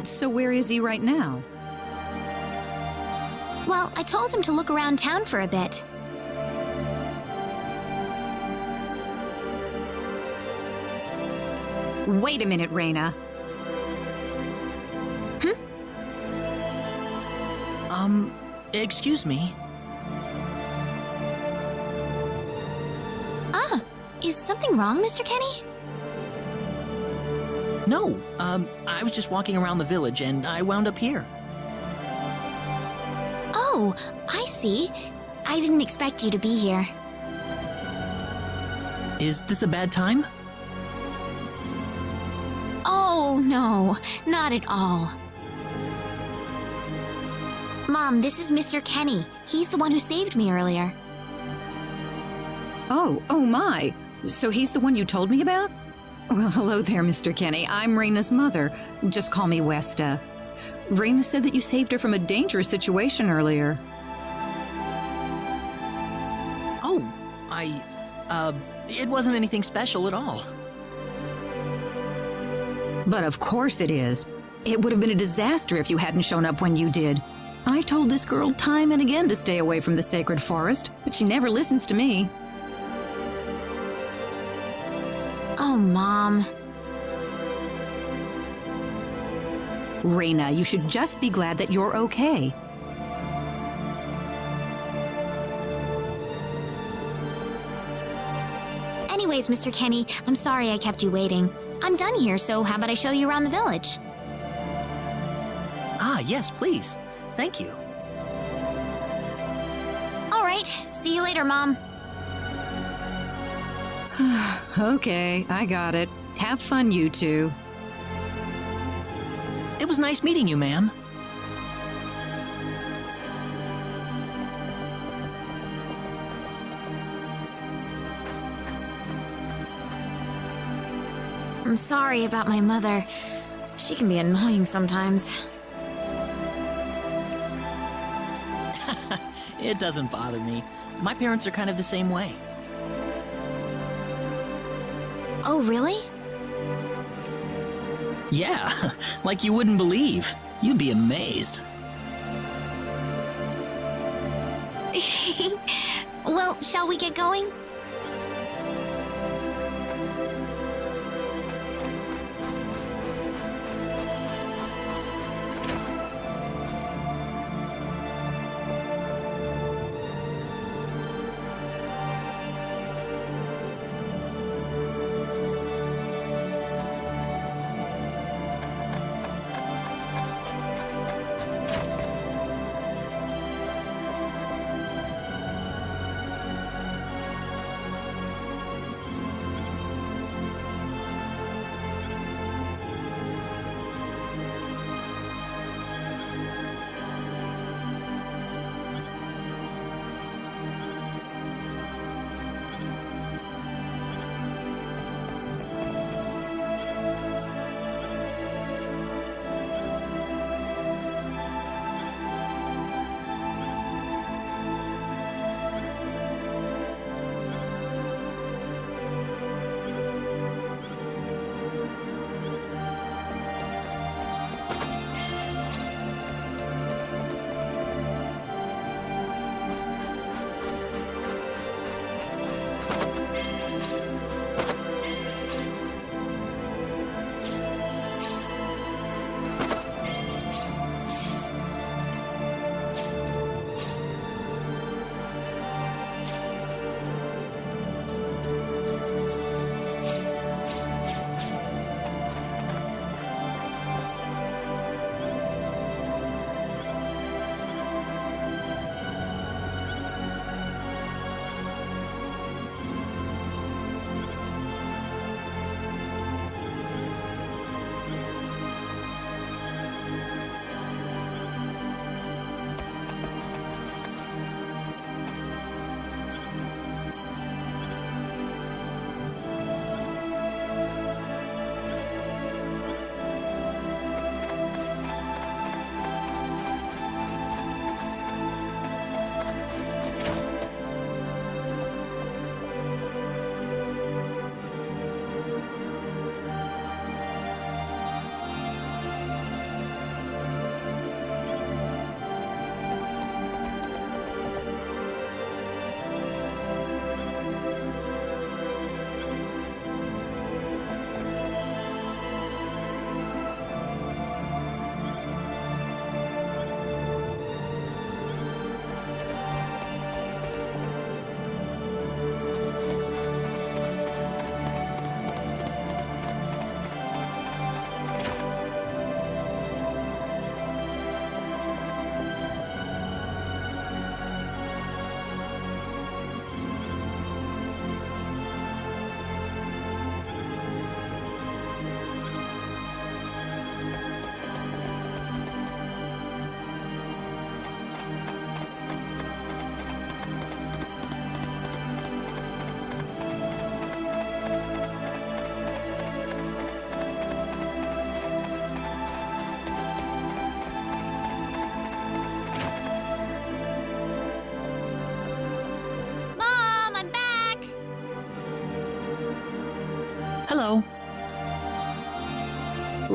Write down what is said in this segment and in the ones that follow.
So where is he right now? Well, I told him to look around town for a bit. Wait a minute, Rena. Excuse me. Ah, is something wrong, Mr. Kenny? No, I was just walking around the village and I wound up here. Oh, I see. I didn't expect you to be here. Is this a bad time? Oh, no, not at all. Mom, this is Mr. Kenny. He's the one who saved me earlier. Oh my. So he's the one you told me about? Well, hello there, Mr. Kenny. I'm Rena's mother. Just call me Westa. Rena said that you saved her from a dangerous situation earlier. Oh, it wasn't anything special at all. But of course it is. It would have been a disaster if you hadn't shown up when you did. I told this girl time and again to stay away from the sacred forest, but she never listens to me. Oh, Mom. Rena, you should just be glad that you're okay. Anyways, Mr. Kenny, I'm sorry I kept you waiting. I'm done here, so how about I show you around the village? Ah, yes, please. Thank you. All right, see you later, Mom. Okay, I got it. Have fun, you two. It was nice meeting you, ma'am. I'm sorry about my mother. She can be annoying sometimes. It doesn't bother me. My parents are kind of the same way. Oh, really? Yeah, like you wouldn't believe. You'd be amazed. Well, shall we get going?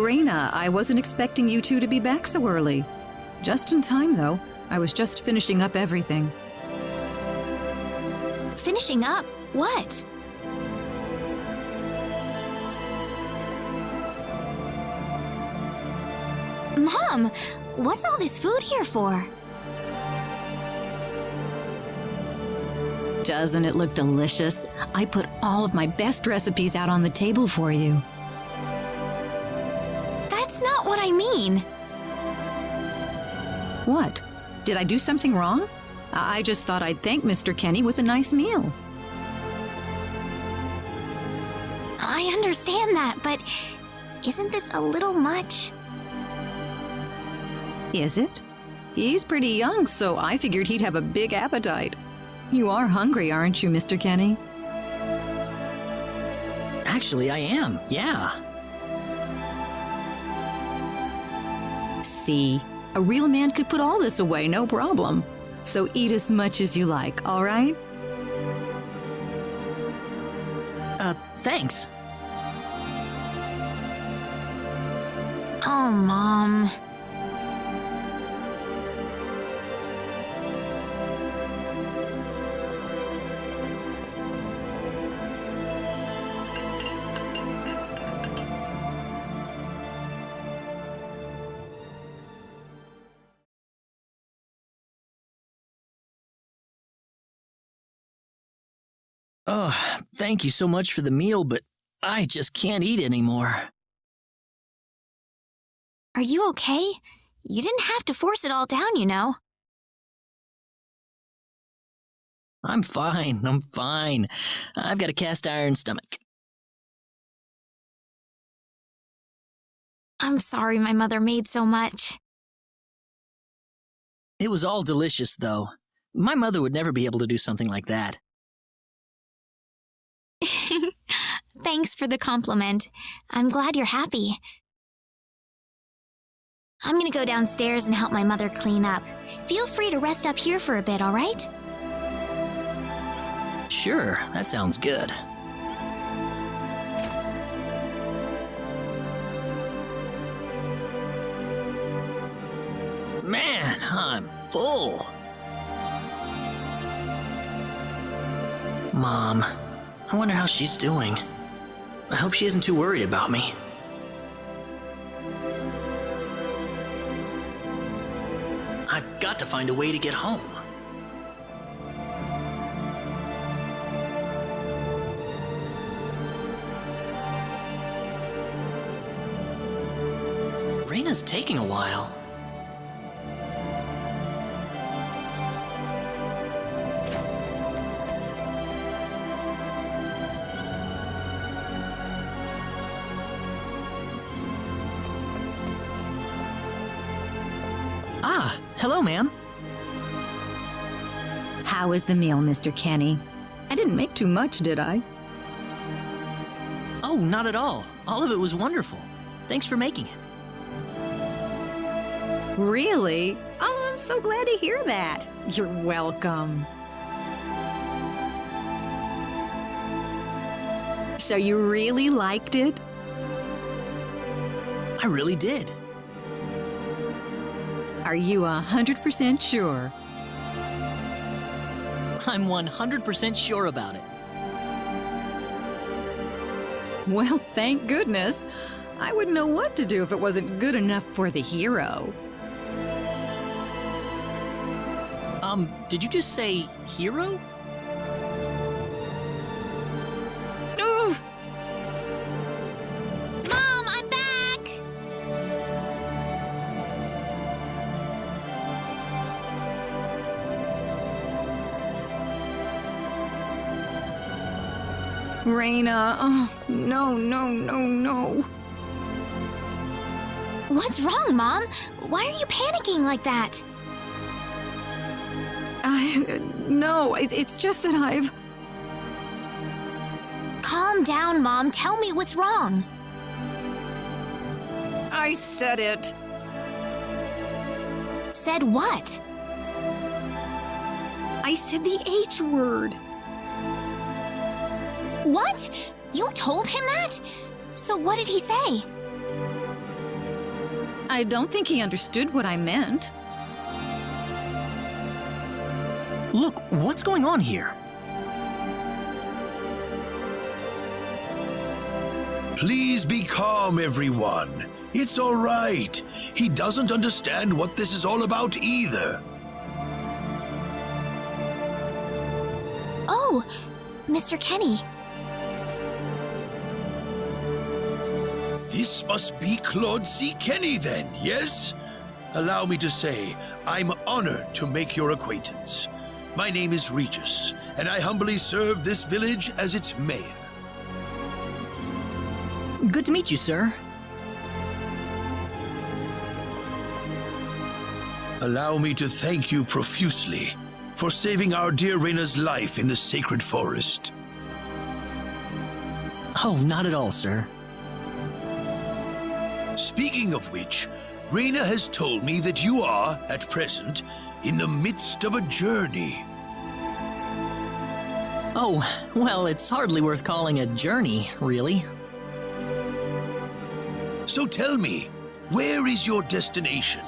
Rena, I wasn't expecting you two to be back so early. Just in time, though. I was just finishing up everything. Finishing up? What? Mom, what's all this food here for? Doesn't it look delicious? I put all of my best recipes out on the table for you. That's not what I mean. What? Did I do something wrong? I just thought I'd thank Mr. Kenny with a nice meal. I understand that, but isn't this a little much? Is it? He's pretty young, so I figured he'd have a big appetite. You are hungry, aren't you, Mr. Kenny? Actually, I am, yeah. See, a real man could put all this away, no problem. So eat as much as you like, all right? Thanks. Oh, Mom. Oh, thank you so much for the meal, but I just can't eat anymore. Are you okay? You didn't have to force it all down, you know. I'm fine. I've got a cast iron stomach. I'm sorry my mother made so much. It was all delicious, though. My mother would never be able to do something like that. Thanks for the compliment. I'm glad you're happy. I'm gonna go downstairs and help my mother clean up. Feel free to rest up here for a bit, all right? Sure, that sounds good. Man, I'm full. Mom, I wonder how she's doing. I hope she isn't too worried about me. I've got to find a way to get home. Rena's taking a while. Ah, hello, ma'am. How was the meal, Mr. Kenny? I didn't make too much, did I? Oh, not at all. All of it was wonderful. Thanks for making it. Really? Oh, I'm so glad to hear that. You're welcome. So you really liked it? I really did. Are you 100% sure? I'm 100% sure about it. Well, thank goodness. I wouldn't know what to do if it wasn't good enough for the hero. Did you just say hero? Ugh. Mom, I'm back! Rena, oh, no. What's wrong, Mom? Why are you panicking like that? No, it's just that I've... Calm down, Mom. Tell me what's wrong. I said it. Said what? I said the H word. What? You told him that? So what did he say? I don't think he understood what I meant. Look, what's going on here? Please be calm, everyone. It's all right. He doesn't understand what this is all about either. Oh, Mr. Kenny. This must be Claude C. Kenny then, yes? Allow me to say, I'm honored to make your acquaintance. My name is Regis, and I humbly serve this village as its mayor. Good to meet you, sir. Allow me to thank you profusely for saving our dear Rena's life in the sacred forest. Oh, not at all, sir. Speaking of which, Rena has told me that you are, at present, in the midst of a journey. Oh, well, it's hardly worth calling a journey, really. So tell me, where is your destination?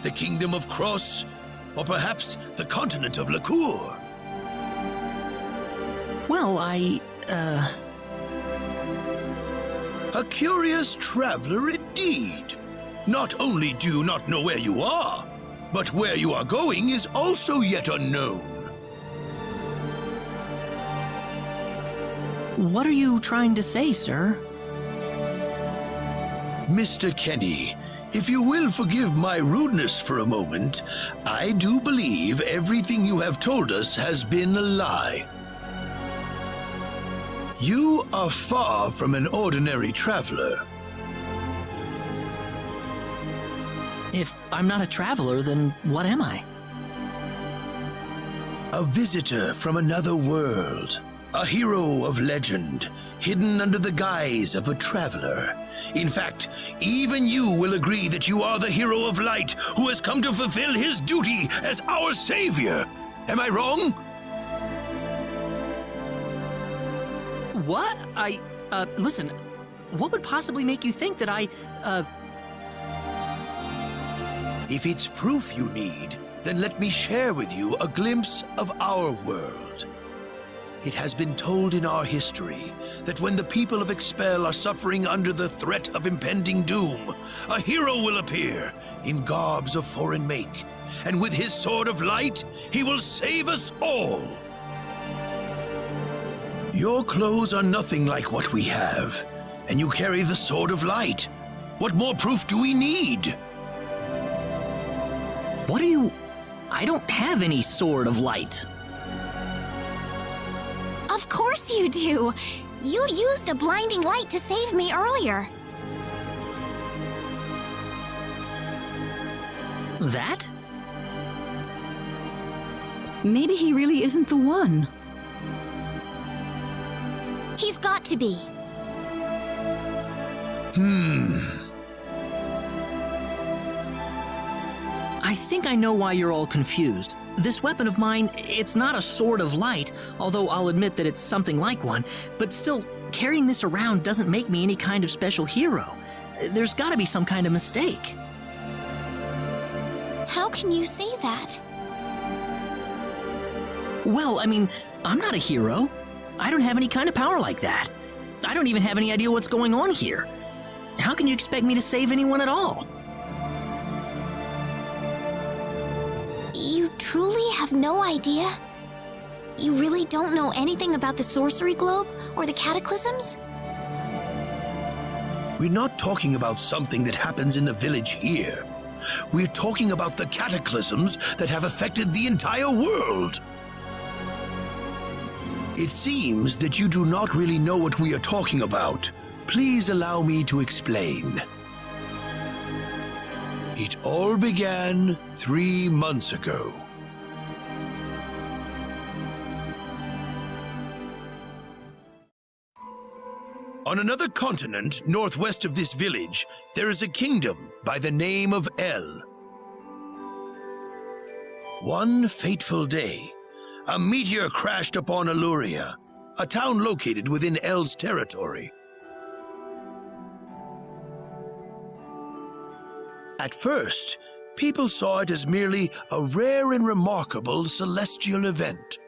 The Kingdom of Cross? Or perhaps the continent of Lacour? Well, A curious traveler indeed. Not only do you not know where you are, but where you are going is also yet unknown. What are you trying to say, sir? Mr. Kenny, if you will forgive my rudeness for a moment, I do believe everything you have told us has been a lie. You are far from an ordinary traveler. If I'm not a traveler, then what am I? A visitor from another world. A hero of legend, hidden under the guise of a traveler. In fact, even you will agree that you are the hero of light who has come to fulfill his duty as our savior. Am I wrong? What? Listen, what would possibly make you think that If it's proof you need, then let me share with you a glimpse of our world. It has been told in our history that when the people of Expel are suffering under the threat of impending doom, a hero will appear in garbs of foreign make, and with his sword of light, he will save us all. Your clothes are nothing like what we have, and you carry the sword of light. What more proof do we need? What are you... I don't have any sword of light. Of course you do. You used a blinding light to save me earlier. That? Maybe he really isn't the one. He's got to be. I think I know why you're all confused. This weapon of mine, it's not a sword of light, although I'll admit that it's something like one, but still, carrying this around doesn't make me any kind of special hero. There's gotta be some kind of mistake. How can you say that? Well, I mean, I'm not a hero. I don't have any kind of power like that. I don't even have any idea what's going on here. How can you expect me to save anyone at all? You truly have no idea? You really don't know anything about the sorcery globe or the cataclysms? We're not talking about something that happens in the village here. We're talking about the cataclysms that have affected the entire world. It seems that you do not really know what we are talking about. Please allow me to explain. It all began 3 months ago. On another continent, northwest of this village, there is a kingdom by the name of El. One fateful day, a meteor crashed upon Aluria, a town located within El's territory. At first, people saw it as merely a rare and remarkable celestial event.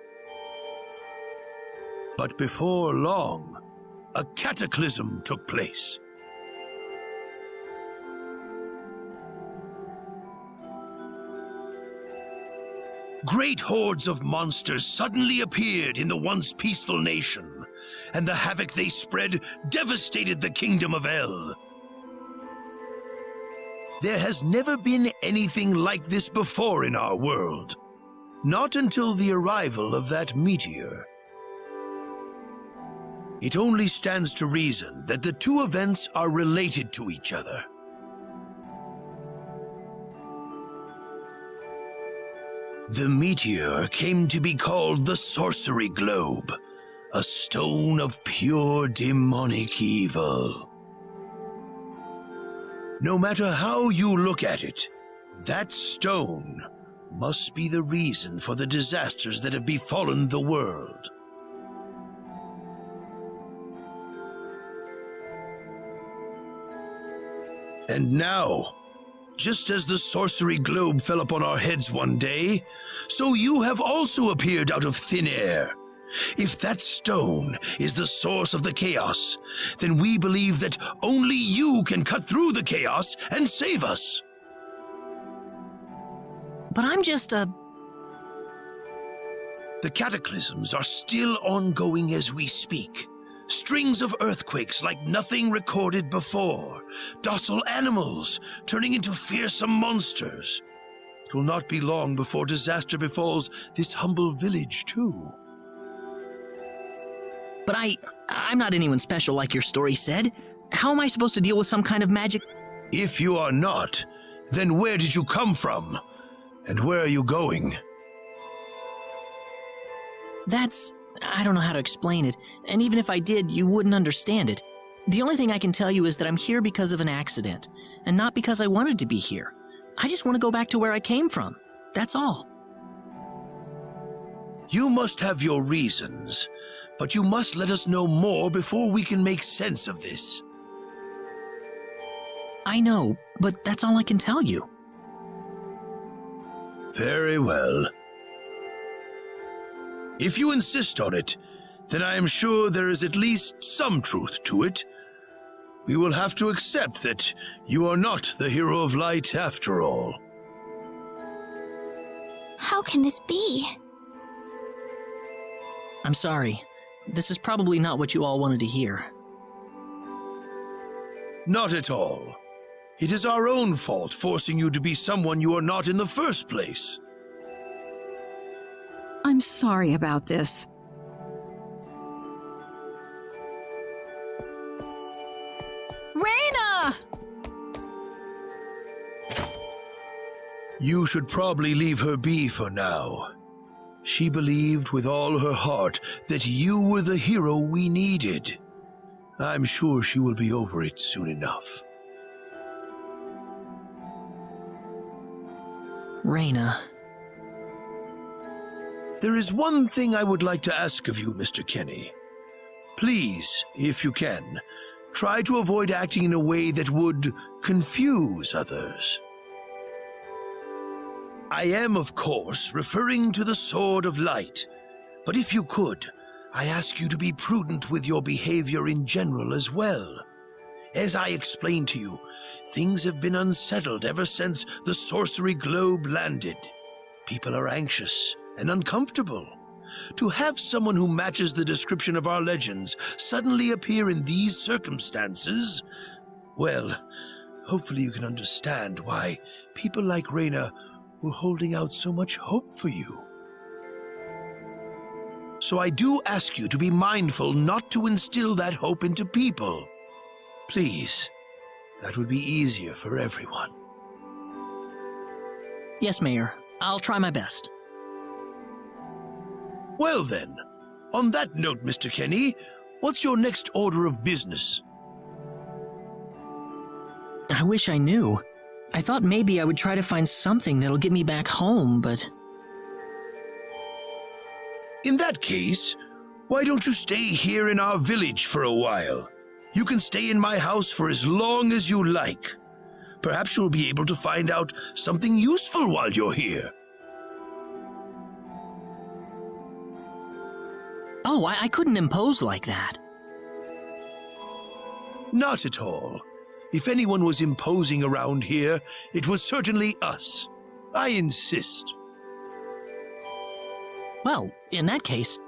But before long, a cataclysm took place. Great hordes of monsters suddenly appeared in the once peaceful nation, and the havoc they spread devastated the kingdom of El. There has never been anything like this before in our world. Not until the arrival of that meteor. It only stands to reason that the two events are related to each other. The meteor came to be called the Sorcery Globe, a stone of pure demonic evil. No matter how you look at it, that stone must be the reason for the disasters that have befallen the world. And now, just as the sorcery globe fell upon our heads one day, so you have also appeared out of thin air. If that stone is the source of the chaos, then we believe that only you can cut through the chaos and save us. But I'm just The cataclysms are still ongoing as we speak. Strings of earthquakes like nothing recorded before. Docile animals turning into fearsome monsters. It will not be long before disaster befalls this humble village, too. But I'm not anyone special like your story said. How am I supposed to deal with some kind of magic? If you are not, then where did you come from? And where are you going? I don't know how to explain it, and even if I did, you wouldn't understand it. The only thing I can tell you is that I'm here because of an accident, and not because I wanted to be here. I just want to go back to where I came from. That's all. You must have your reasons, but you must let us know more before we can make sense of this. I know, but that's all I can tell you. Very well. If you insist on it, then I am sure there is at least some truth to it. We will have to accept that you are not the hero of light after all. How can this be? I'm sorry. This is probably not what you all wanted to hear. Not at all. It is our own fault forcing you to be someone you are not in the first place. I'm sorry about this. Rena! You should probably leave her be for now. She believed with all her heart that you were the hero we needed. I'm sure she will be over it soon enough. Rena. There is one thing I would like to ask of you, Mr. Kenny. Please, if you can, try to avoid acting in a way that would confuse others. I am, of course, referring to the Sword of Light, but if you could, I ask you to be prudent with your behavior in general as well. As I explained to you, things have been unsettled ever since the Sorcery Globe landed. People are anxious and uncomfortable. To have someone who matches the description of our legends suddenly appear in these circumstances, well, hopefully you can understand why people like Rena were holding out so much hope for you. So I do ask you to be mindful not to instill that hope into people. Please, that would be easier for everyone. Yes, Mayor. I'll try my best. Well then, on that note, Mr. Kenny, what's your next order of business? I wish I knew. I thought maybe I would try to find something that'll get me back home, but... In that case, why don't you stay here in our village for a while? You can stay in my house for as long as you like. Perhaps you'll be able to find out something useful while you're here. Oh, I couldn't impose like that. Not at all. If anyone was imposing around here, it was certainly us. I insist. Well, in that case,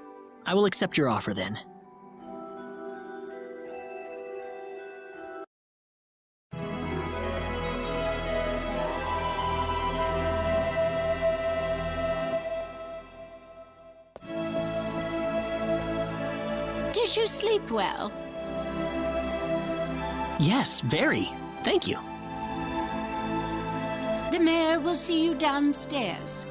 I will accept your offer then. Did you sleep well? Yes, very. Thank you. The mayor will see you downstairs.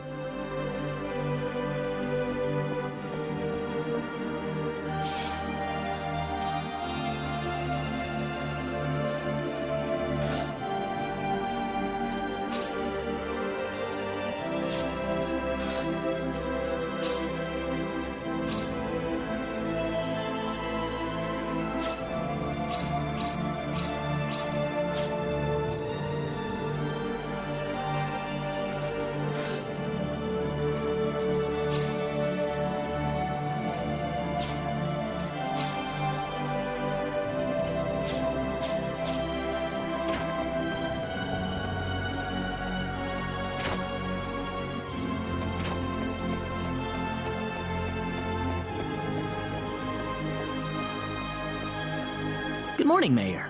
Good morning, Mayor.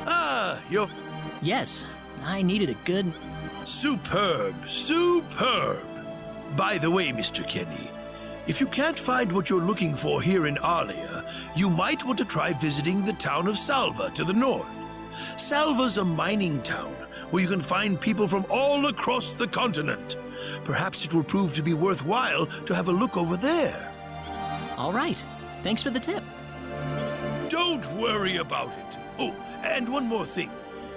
Ah, you're Yes, I needed a good... superb, superb. By the way, Mr. Kenny, if you can't find what you're looking for here in Arlia, you might want to try visiting the town of Salva to the north. Salva's a mining town where you can find people from all across the continent. Perhaps it will prove to be worthwhile to have a look over there. All right. Thanks for the tip. Don't worry about it. Oh, and one more thing.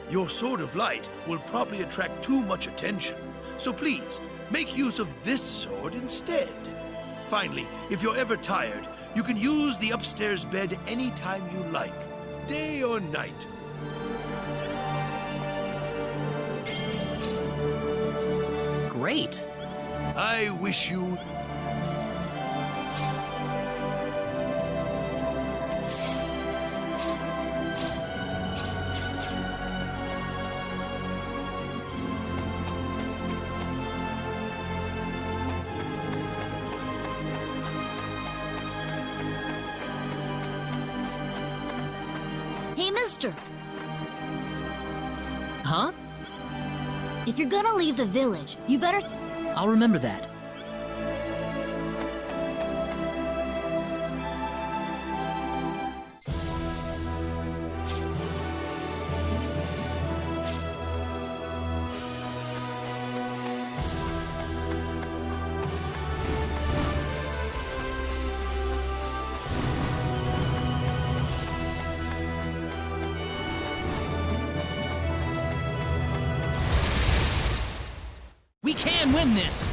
Your sword of light will probably attract too much attention. So please, make use of this sword instead. Finally, if you're ever tired, you can use the upstairs bed anytime you like, day or night. Great. I wish you... Hey, mister, Huh? if you're gonna leave the village, you better... I'll remember that. We can win this!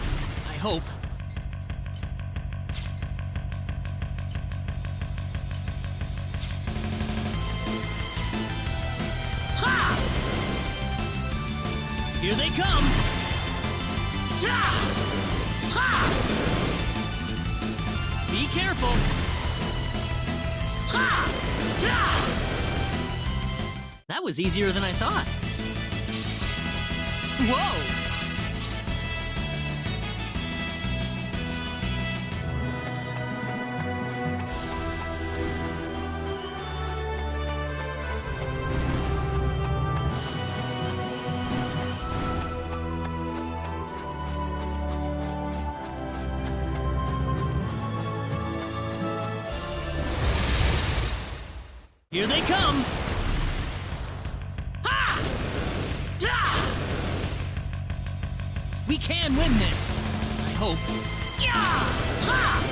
I hope. Ha! Here they come! Da! Ha! Be careful! Ha! Da! That was easier than I thought. Whoa! Here they come! Ha! Da! We can win this! I hope. Yeah! Ha!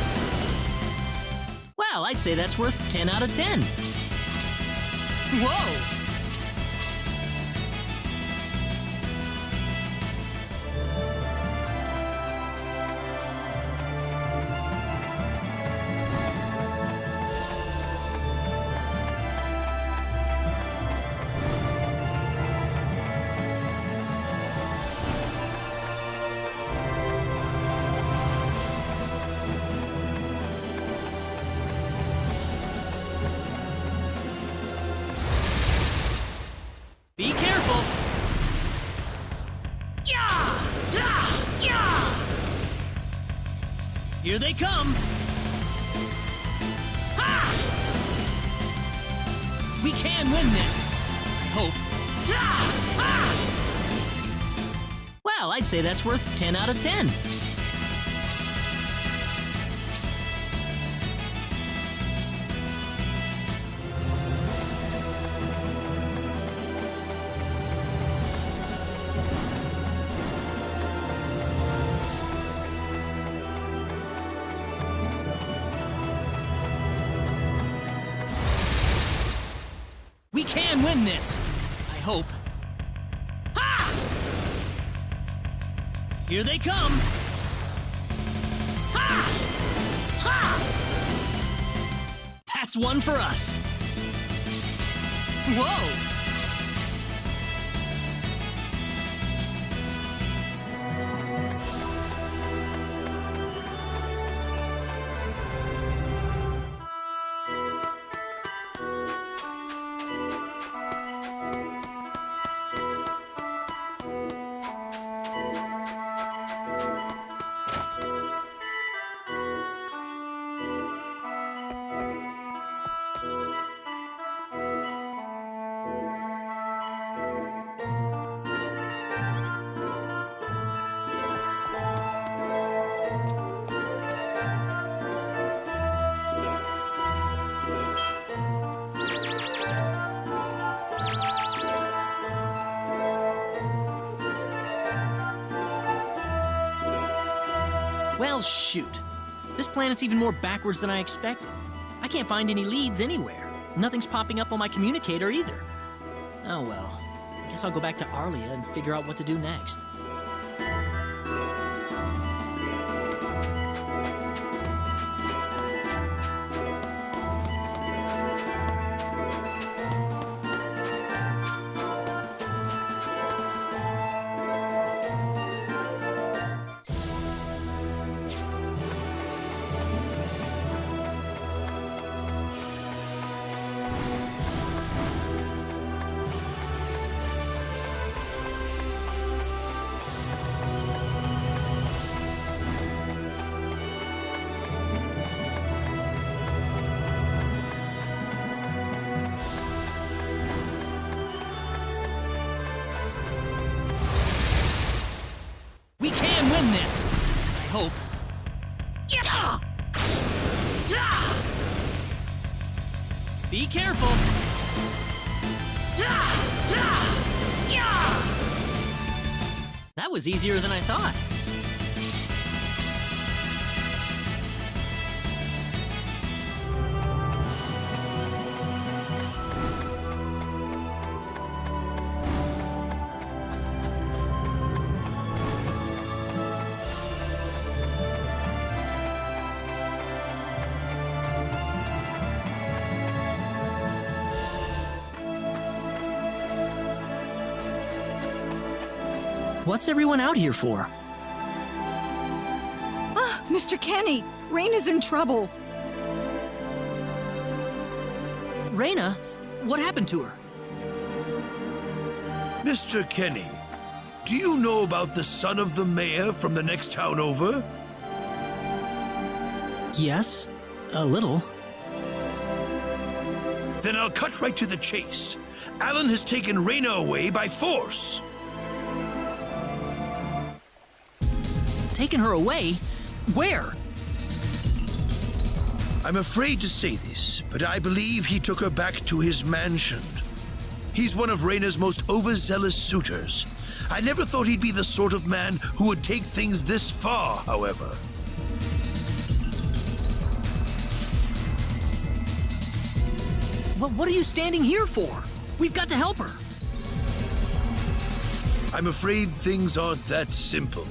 Well, I'd say that's worth 10 out of 10. Whoa! Here they come! Ha! We can win this! I hope. Ha! Well, I'd say that's worth 10 out of 10. We can win this! I hope. Ha! Here they come! Ha! Ha! That's one for us! Whoa! Well, shoot. This planet's even more backwards than I expected. I can't find any leads anywhere. Nothing's popping up on my communicator either. Oh well. I guess I'll go back to Arlia and figure out what to do next. We can win this! I hope. Yeah! Be careful! That was easier than I thought. What's everyone out here for? Ah, Mr. Kenny, Rena's in trouble. Rena? What happened to her? Mr. Kenny, do you know about the son of the mayor from the next town over? Yes, a little. Then I'll cut right to the chase. Alan has taken Rena away by force. Taken her away? Where? I'm afraid to say this, but I believe he took her back to his mansion. He's one of Rena's most overzealous suitors. I never thought he'd be the sort of man who would take things this far, however. Well, what are you standing here for? We've got to help her. I'm afraid things aren't that simple.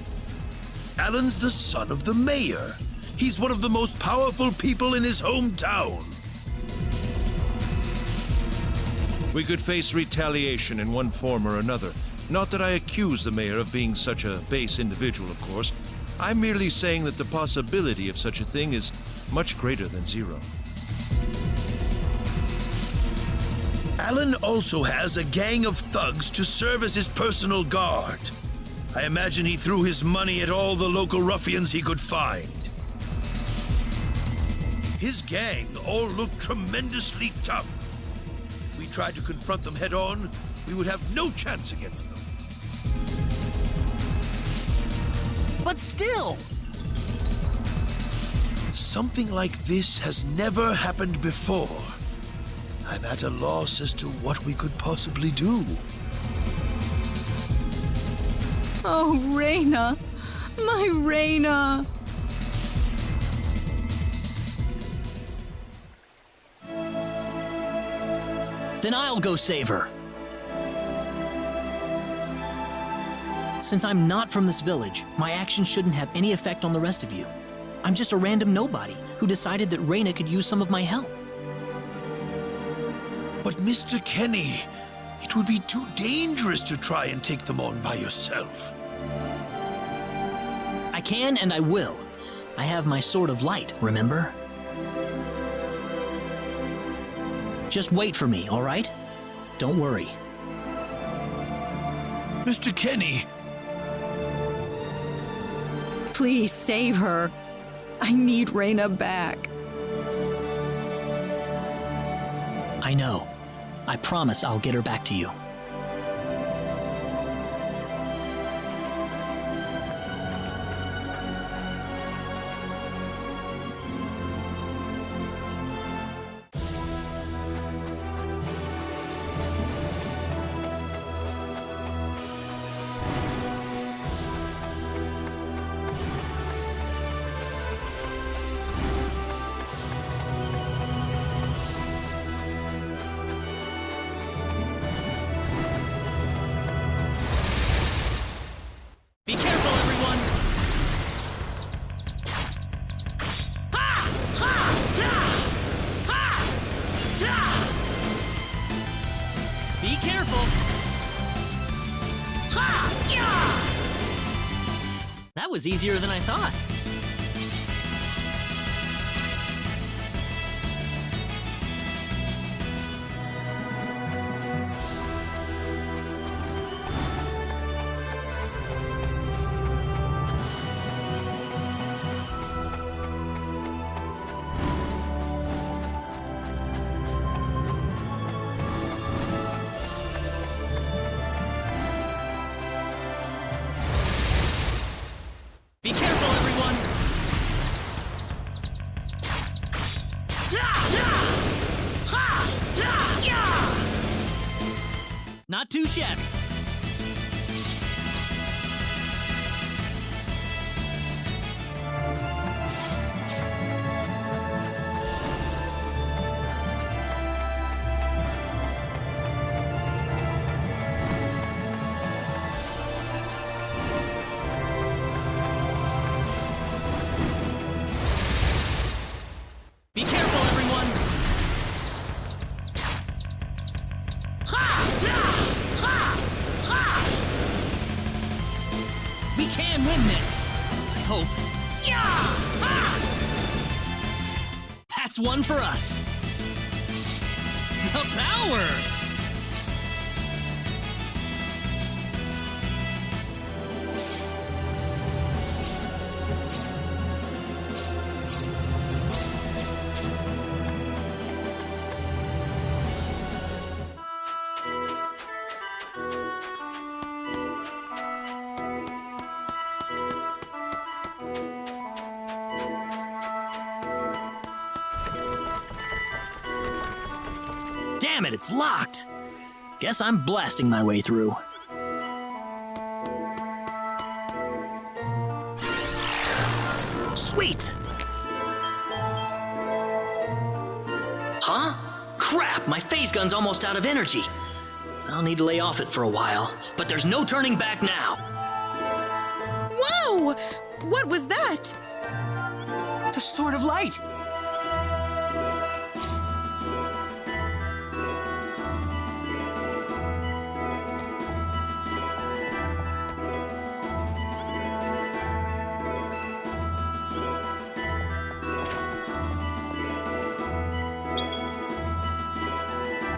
Alan's the son of the mayor. He's one of the most powerful people in his hometown. We could face retaliation in one form or another. Not that I accuse the mayor of being such a base individual, of course. I'm merely saying that the possibility of such a thing is much greater than zero. Alan also has a gang of thugs to serve as his personal guard. I imagine he threw his money at all the local ruffians he could find. His gang all look tremendously tough. If we tried to confront them head-on, we would have no chance against them. But still! Something like this has never happened before. I'm at a loss as to what we could possibly do. Oh, Rena. My Rena. Then I'll go save her. Since I'm not from this village, my actions shouldn't have any effect on the rest of you. I'm just a random nobody who decided that Rena could use some of my help. But Mr. Kenny, it would be too dangerous to try and take them on by yourself. I can and I will. I have my sword of light, remember? Just wait for me, all right? Don't worry. Mr. Kenny! Please save her. I need Rena back. I know. I promise I'll get her back to you. Be careful, everyone! Ha! Ha! Da! Ha! Da! Be careful! Ha! Yeah! That was easier than I thought. Be careful, everyone! Da! Da! Ha! Da! Yeah! Not too shabby. Be careful, everyone! Ha! Da! Ha! Ha! We can win this! I hope. Yeah! Ha! That's one for us! The power! Damn it, it's locked! Guess I'm blasting my way through. Sweet! Huh? Crap, my phase gun's almost out of energy. I'll need to lay off it for a while, but there's no turning back now. Whoa! What was that? The Sword of Light!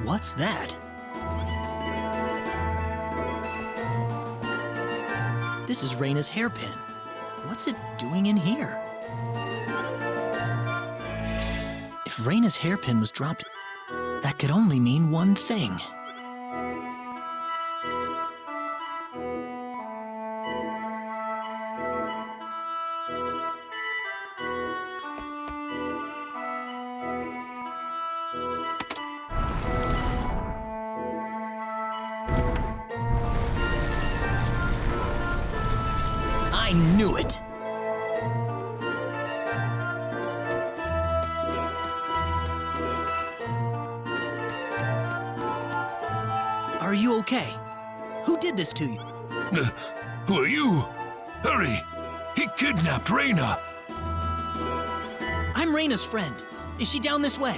What's that? This is Rena's hairpin. What's it doing in here? If Rena's hairpin was dropped, that could only mean one thing. I knew it! Are you okay? Who did this to you? Who are you? Hurry! He kidnapped Rena! I'm Rena's friend. Is she down this way?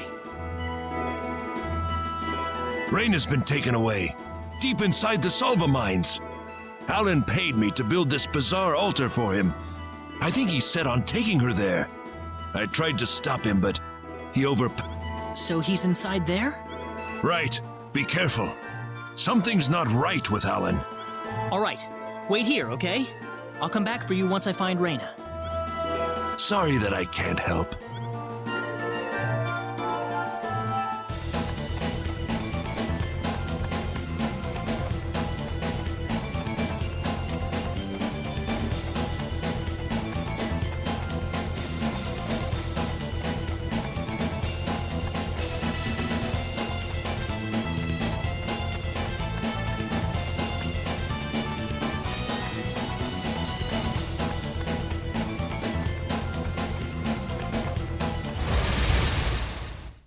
Rena's been taken away, deep inside the Salva mines. Alan paid me to build this bizarre altar for him. I think he's set on taking her there. I tried to stop him, but he So he's inside there? Right. Be careful. Something's not right with Alan. All right. Wait here, okay? I'll come back for you once I find Rena. Sorry that I can't help.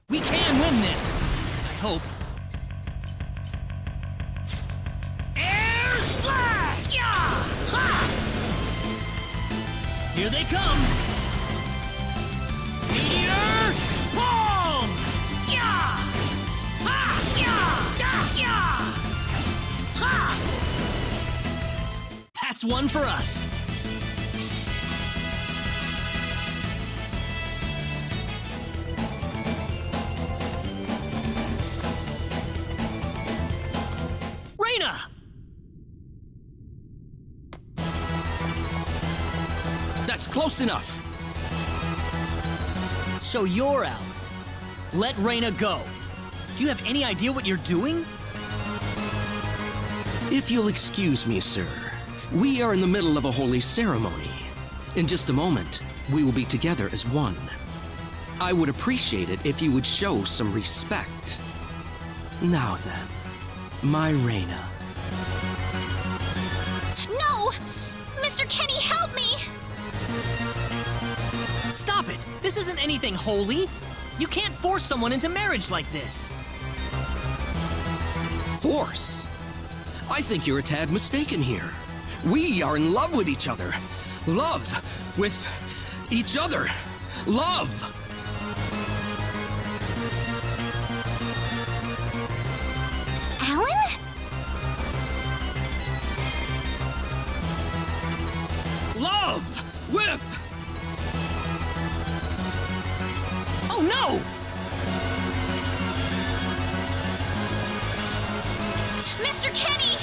We can win this! I hope. Air slide! Yeah! Ha! Here they come! Meteor palm! Yeah! Ha! Yeah! Da! Yeah! Ha! That's one for us. Rena! That's close enough. So you're out. Let Rena go. Do you have any idea what you're doing? If you'll excuse me, sir, we are in the middle of a holy ceremony. In just a moment, we will be together as one. I would appreciate it if you would show some respect. Now then, my Rena. No! Mr. Kenny, help me! Stop it! This isn't anything holy. You can't force someone into marriage like this. Force? I think you're a tad mistaken here. We are in love with each other. Love with each other. Love! Alan? Love with... Oh no! Mr. Kenny!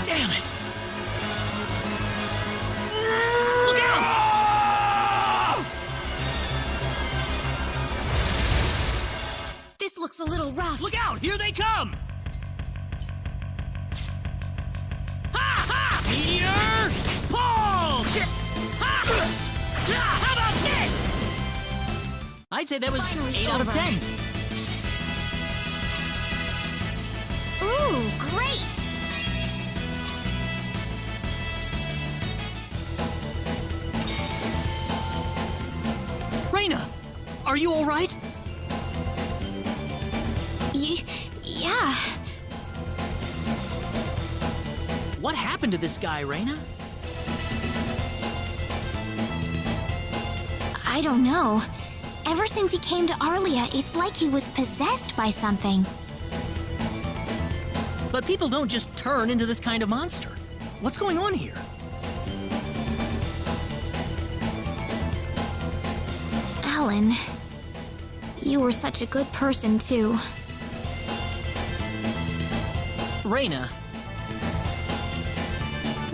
Damn it! Look out! This looks a little rough. Look out! Here they come! Ha ha! Meteor palm! Ha! How about this? I'd say that was Finally 8 out of over. 10. Ooh, great! Rena, are you all right? Yeah. What happened to this guy, Rena? I don't know. Ever since he came to Arlia, it's like he was possessed by something. But people don't just turn into this kind of monster. What's going on here? Alan, You were such a good person, too. Rena,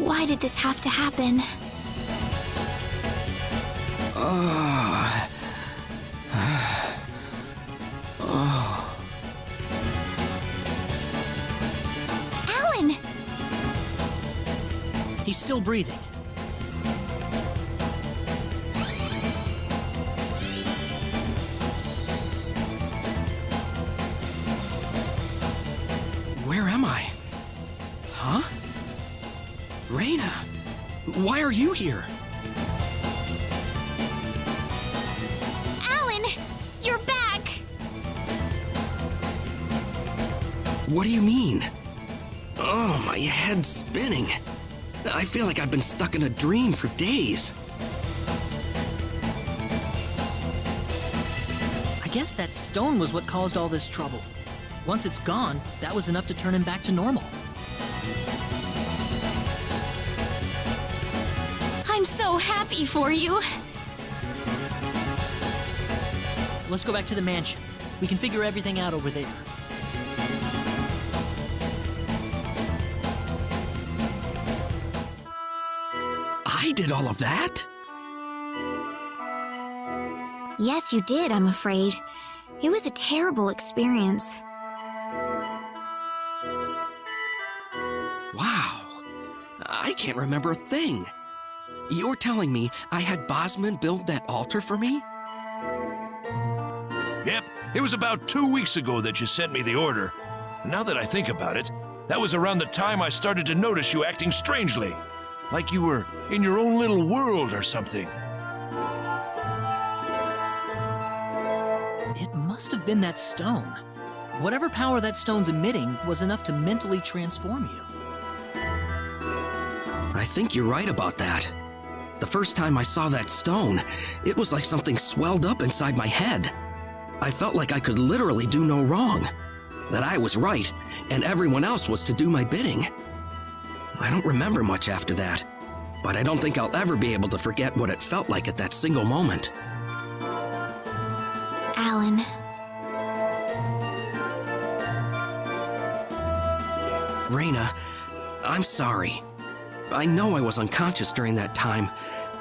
Why did this have to happen? Alan! he's still breathing. Where am I? Huh? Rena, why are you here? Alan! You're back! What do you mean? Oh, my head's spinning. I feel like I've been stuck in a dream for days. I guess that stone was what caused all this trouble. Once it's gone, that was enough to turn him back to normal. I'm so happy for you. Let's go back to the mansion. We can figure everything out over there. I did all of that? Yes, you did, I'm afraid. It was a terrible experience. Wow. I can't remember a thing. You're telling me I had Bosman build that altar for me? Yep, it was about 2 weeks ago that you sent me the order. And now that I think about it, that was around the time I started to notice you acting strangely. Like you were in your own little world or something. It must have been that stone. Whatever power that stone's emitting was enough to mentally transform you. I think you're right about that. The first time I saw that stone, it was like something swelled up inside my head. I felt like I could literally do no wrong. That I was right, and everyone else was to do my bidding. I don't remember much after that, but I don't think I'll ever be able to forget what it felt like at that single moment. Alan. Rena, I'm sorry. I know I was unconscious during that time,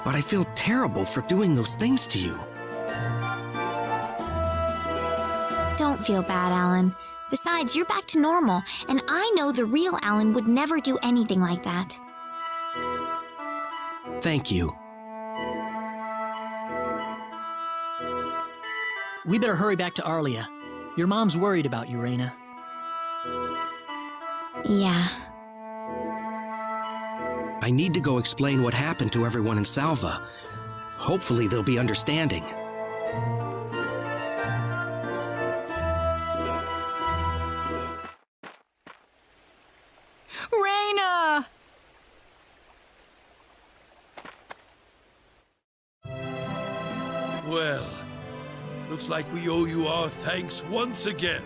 but I feel terrible for doing those things to you. Don't feel bad, Alan. Besides, you're back to normal, and I know the real Alan would never do anything like that. Thank you. We better hurry back to Arlia. Your mom's worried about you, Rena. Yeah. I need to go explain what happened to everyone in Salva. Hopefully they'll be understanding. Rena! Well, looks like we owe you our thanks once again.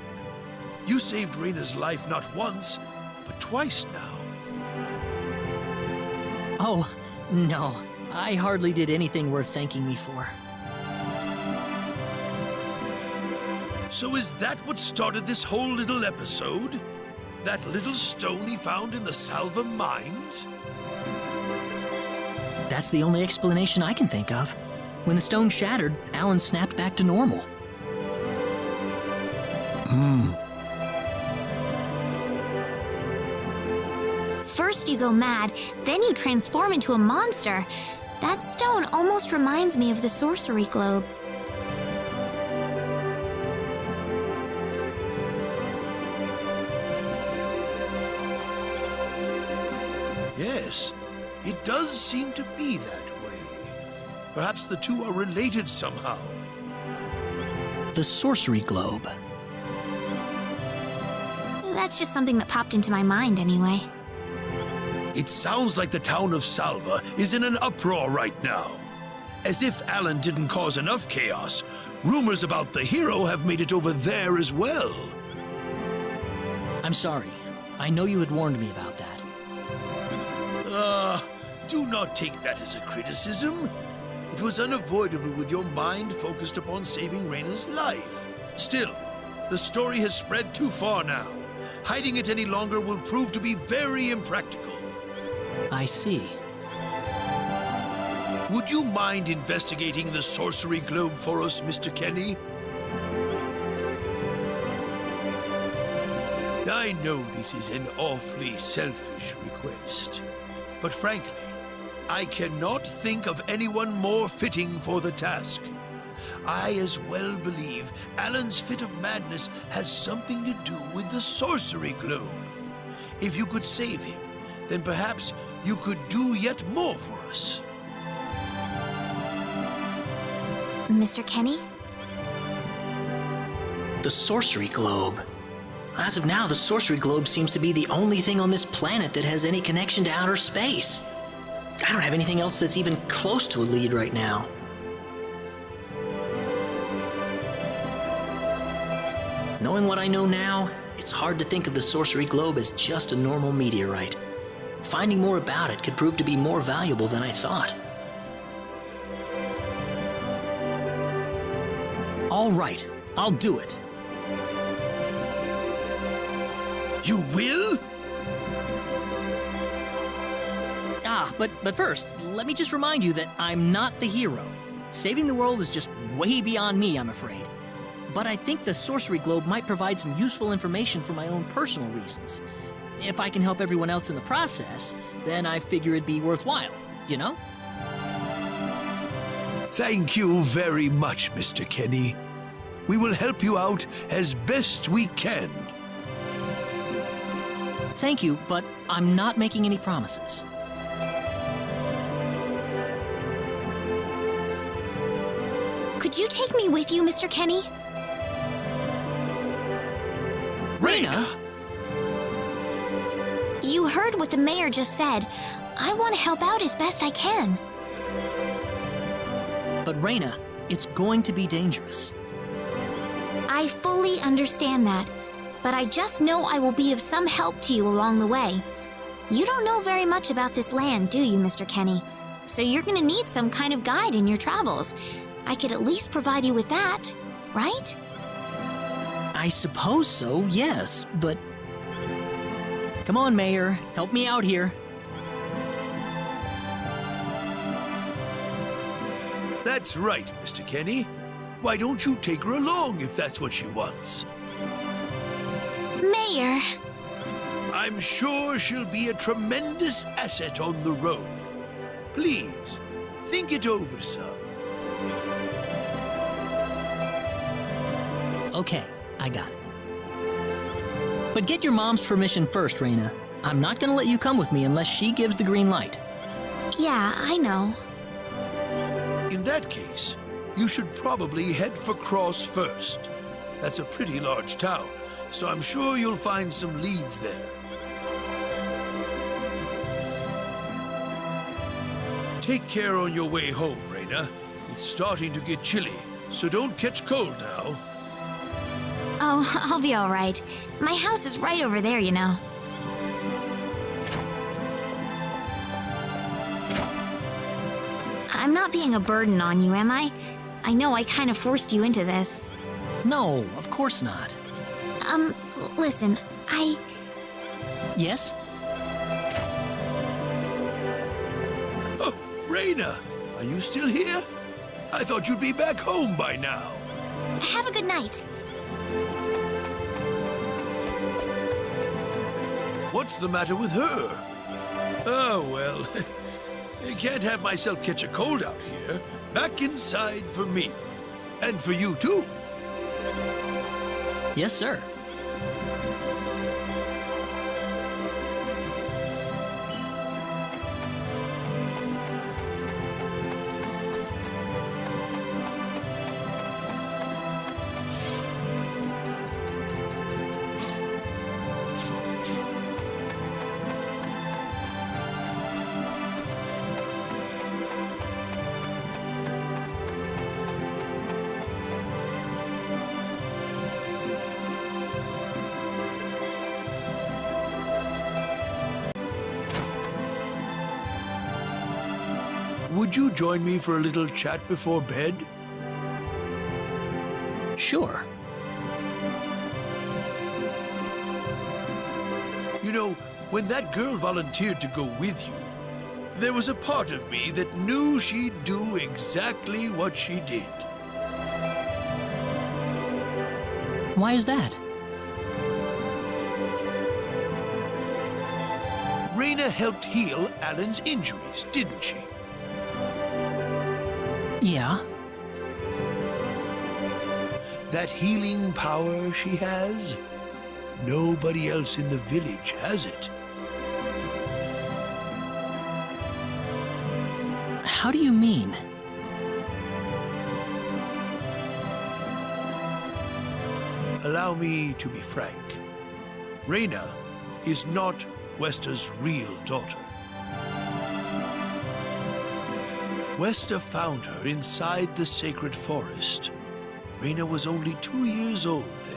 You saved Rena's life not once, but twice now. Oh, no. I hardly did anything worth thanking me for. So is that what started this whole little episode? That little stone he found in the Salva mines? That's the only explanation I can think of. When the stone shattered, Alan snapped back to normal. First you go mad, then you transform into a monster. That stone almost reminds me of the sorcery globe. Yes, it does seem to be that way. Perhaps the two are related somehow. The sorcery globe. That's just something that popped into my mind anyway. It sounds like the town of Salva is in an uproar right now. As if Alan didn't cause enough chaos, rumors about the hero have made it over there as well. I'm sorry. I know you had warned me about that. Do not take that as a criticism. It was unavoidable with your mind focused upon saving Rena's life. Still, the story has spread too far now. Hiding it any longer will prove to be very impractical. I see. Would you mind investigating the sorcery globe for us, Mr. Kenny? I know this is an awfully selfish request, but frankly, I cannot think of anyone more fitting for the task. I as well believe Alan's fit of madness has something to do with the sorcery globe. If you could save him, then perhaps you could do yet more for us. Mr. Kenny? The sorcery globe. As of now, the sorcery globe seems to be the only thing on this planet that has any connection to outer space. I don't have anything else that's even close to a lead right now. Knowing what I know now, it's hard to think of the sorcery globe as just a normal meteorite. Finding more about it could prove to be more valuable than I thought. All right, I'll do it. You will? But first, let me just remind you that I'm not the hero. Saving the world is just way beyond me, I'm afraid. But I think the sorcery globe might provide some useful information for my own personal reasons. If I can help everyone else in the process, then I figure it'd be worthwhile, you know? Thank you very much, Mr. Kenny. We will help you out as best we can. Thank you, but I'm not making any promises. Could you take me with you, Mr. Kenny? Rena! You heard what the mayor just said. I want to help out as best I can. But Rena, it's going to be dangerous. I fully understand that, but I just know I will be of some help to you along the way. You don't know very much about this land, do you, Mr. Kenny? So you're going to need some kind of guide in your travels. I could at least provide you with that, right? I suppose so, yes, but... Come on, Mayor, help me out here. That's right, Mr. Kenny. Why don't you take her along if that's what she wants? Mayor! I'm sure she'll be a tremendous asset on the road. Please, think it over, son. Okay, I got it. But get your mom's permission first, Rena. I'm not gonna let you come with me unless she gives the green light. Yeah, I know. In that case, you should probably head for Cross first. That's a pretty large town, so I'm sure you'll find some leads there. Take care on your way home, Rena. It's starting to get chilly, so don't catch cold now. Oh, I'll be all right. My house is right over there, you know. I'm not being a burden on you, am I? I know I kind of forced you into this. No, of course not. Listen, Yes? Oh, Rena, are you still here? I thought you'd be back home by now. Have a good night. What's the matter with her? Oh, well, I can't have myself catch a cold out here. Back inside for me. And for you, too. Yes, sir. Would you join me for a little chat before bed? Sure. You know, when that girl volunteered to go with you, there was a part of me that knew she'd do exactly what she did. Why is that? Rena helped heal Alan's injuries, didn't she? Yeah. That healing power she has, nobody else in the village has it. How do you mean? Allow me to be frank. Rena is not Westa's real daughter. Westa found her inside the sacred forest. Rena was only 2 years old then.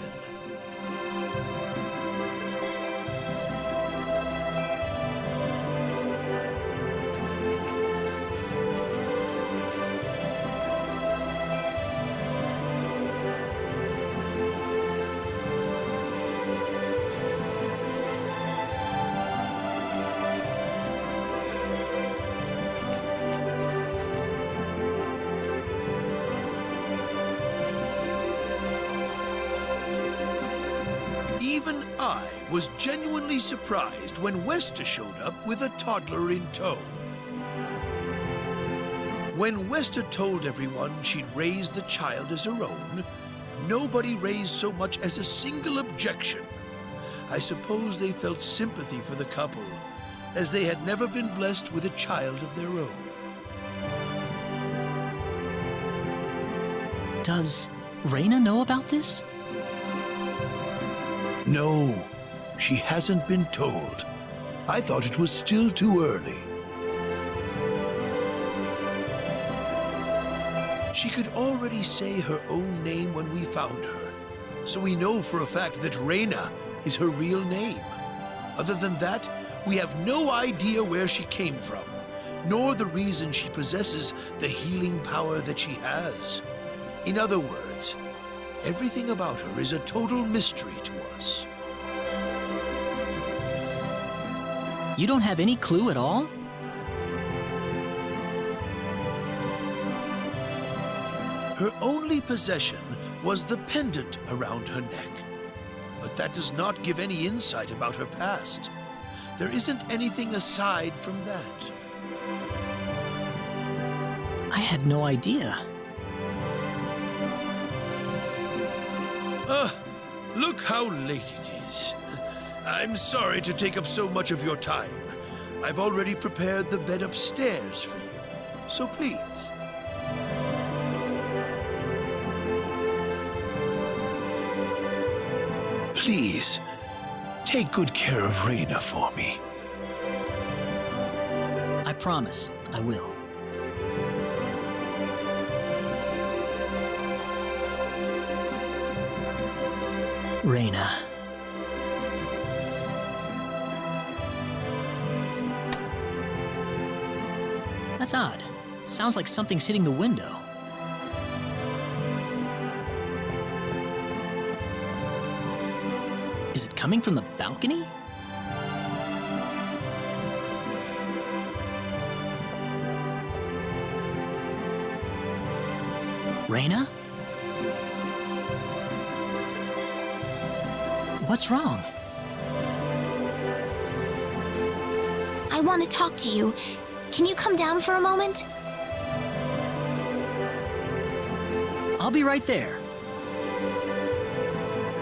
Even I was genuinely surprised when Westa showed up with a toddler in tow. When Westa told everyone she'd raised the child as her own, nobody raised so much as a single objection. I suppose they felt sympathy for the couple, as they had never been blessed with a child of their own. Does Rena know about this? No, she hasn't been told. I thought it was still too early. She could already say her own name when we found her, so we know for a fact that Rena is her real name. Other than that, we have no idea where she came from, nor the reason she possesses the healing power that she has. In other words, everything about her is a total mystery to us. You don't have any clue at all? Her only possession was the pendant around her neck. But that does not give any insight about her past. There isn't anything aside from that. I had no idea. Look how late it is. I'm sorry to take up so much of your time. I've already prepared the bed upstairs for you, so please. Please, take good care of Rena for me. I promise, I will. Rena. That's odd. It sounds like something's hitting the window. Is it coming from the balcony? Rena? What's wrong? I want to talk to you. Can you come down for a moment? I'll be right there.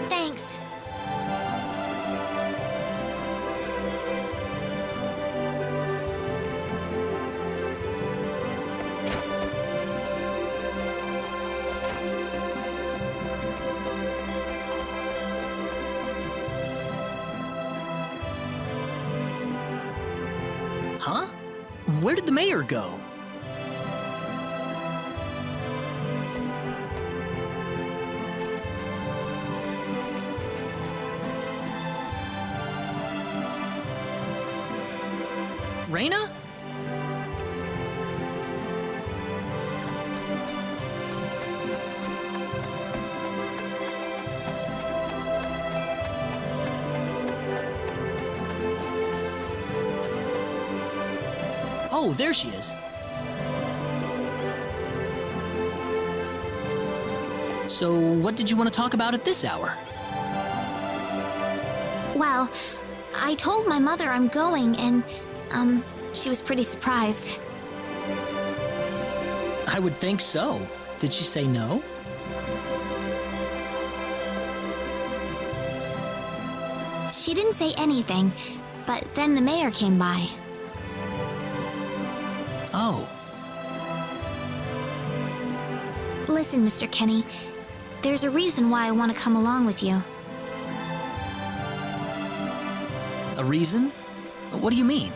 Thanks. Huh? Where did the mayor go? Rena? Oh, there she is. So, what did you want to talk about at this hour? Well, I told my mother I'm going, and, she was pretty surprised. I would think so. Did she say no? She didn't say anything, but then the mayor came by. Oh, Listen, Mr. Kenny, there's a reason why I want to come along with you. a reason? What do you mean?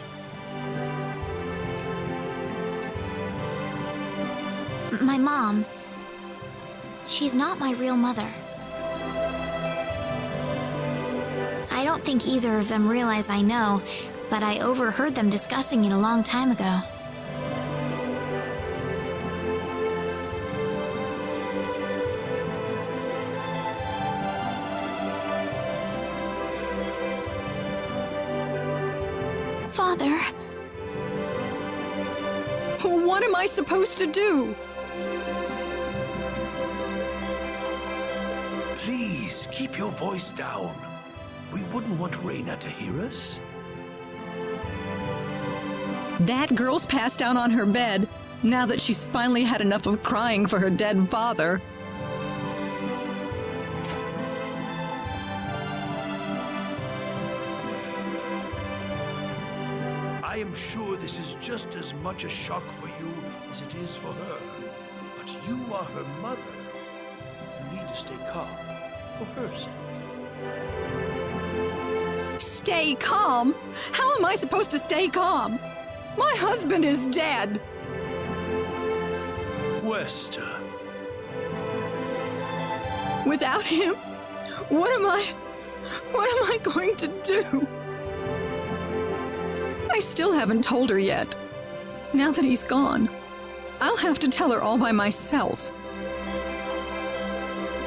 My mom, she's not my real mother. I don't think either of them realize I know, but I overheard them discussing it a long time ago. Father, What am I supposed to do? Please, keep your voice down. We wouldn't want Rena to hear us. That girl's passed out on her bed now that she's finally had enough of crying for her dead father. I am sure this is just as much a shock for you as it is for her. But you are her mother. You need to stay calm for her sake. Stay calm? How am I supposed to stay calm? My husband is dead. Wester, Without him, what am I going to do? I still haven't told her yet. Now that he's gone, I'll have to tell her all by myself.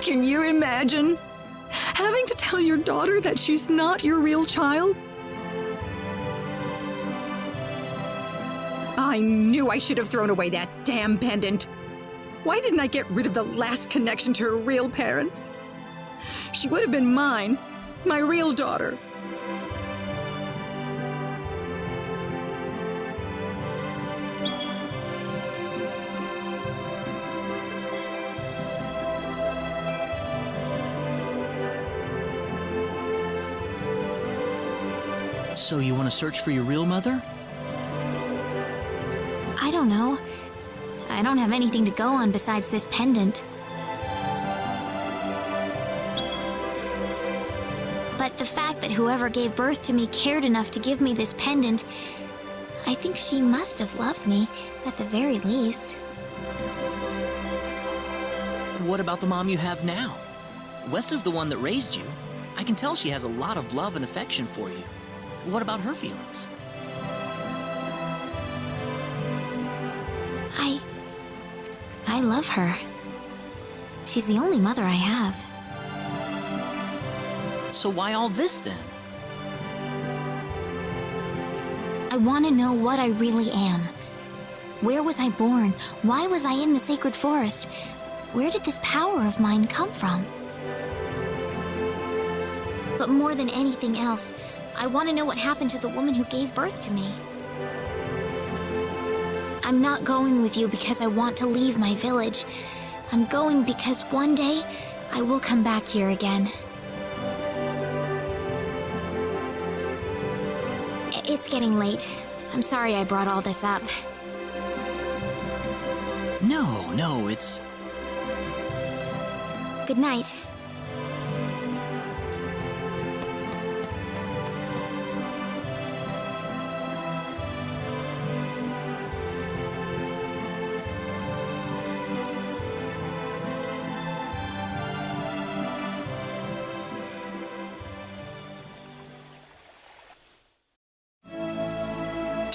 Can you imagine having to tell your daughter that she's not your real child? I knew I should have thrown away that damn pendant. Why didn't I get rid of the last connection to her real parents? She would have been mine, my real daughter. So you want to search for your real mother? I don't know. I don't have anything to go on besides this pendant. But the fact that whoever gave birth to me cared enough to give me this pendant, I think she must have loved me, at the very least. What about the mom you have now? Westa's the one that raised you. I can tell she has a lot of love and affection for you. What about her feelings? I love her. She's the only mother I have. So why all this then? I want to know what I really am. Where was I born? Why was I in the sacred forest? Where did this power of mine come from? But more than anything else, I want to know what happened to the woman who gave birth to me. I'm not going with you because I want to leave my village. I'm going because one day I will come back here again. It's getting late. I'm sorry I brought all this up. No, it's... Good night.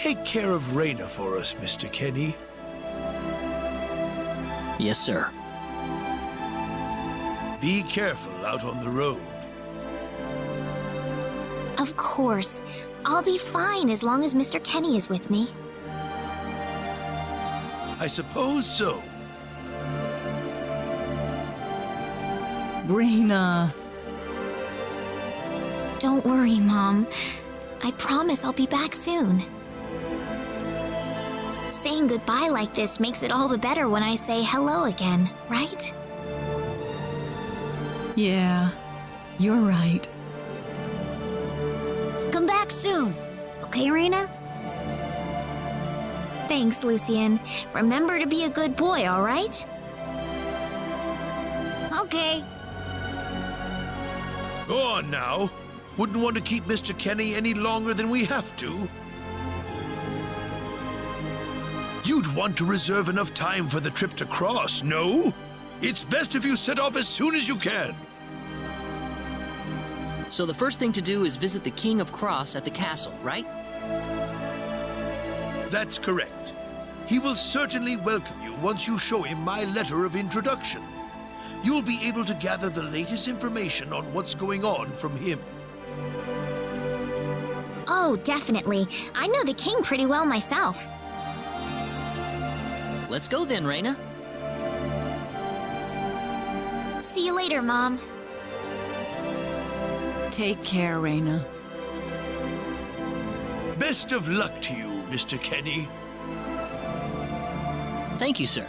Take care of Rena for us, Mr. Kenny. Yes, sir. Be careful out on the road. Of course. I'll be fine as long as Mr. Kenny is with me. I suppose so. Rena. Don't worry, Mom. I promise I'll be back soon. Saying goodbye like this makes it all the better when I say hello again, right? Yeah, you're right. Come back soon. Okay, Rena? Thanks, Lucien. Remember to be a good boy, all right? Okay. Go on now. Wouldn't want to keep Mr. Kenny any longer than we have to. You'd want to reserve enough time for the trip to Cross, no? It's best if you set off as soon as you can. So the first thing to do is visit the King of Cross at the castle, right? That's correct. He will certainly welcome you once you show him my letter of introduction. You'll be able to gather the latest information on what's going on from him. Oh, definitely. I know the king pretty well myself. Let's go then, Rena. See you later, Mom. Take care, Rena. Best of luck to you, Mr. Kenny. Thank you, sir.